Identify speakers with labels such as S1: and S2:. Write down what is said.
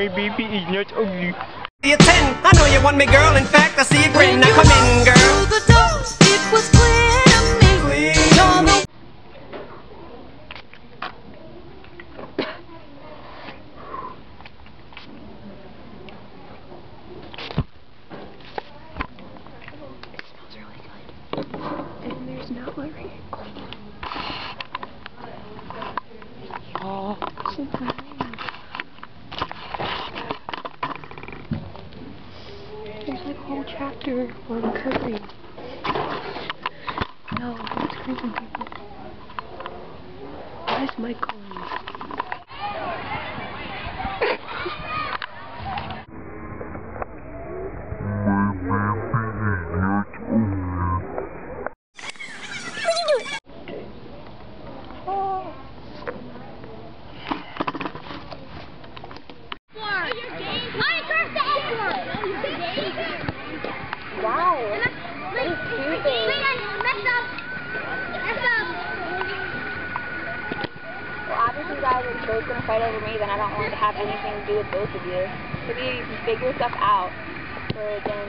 S1: my baby is not ugly.
S2: You 10, I know you want me, girl. In fact, I see you grin. Now come in, girl.
S3: The doors, it was clear to me. You're the
S4: And there's no worry. Oh, sometimes. There's like a whole chapter on curry. No, it's crazy people. Why is Mike calling me?
S5: Obviously, you guys are both going to fight over me, then I don't want to have anything to do with both of you. Maybe you can figure stuff out, so then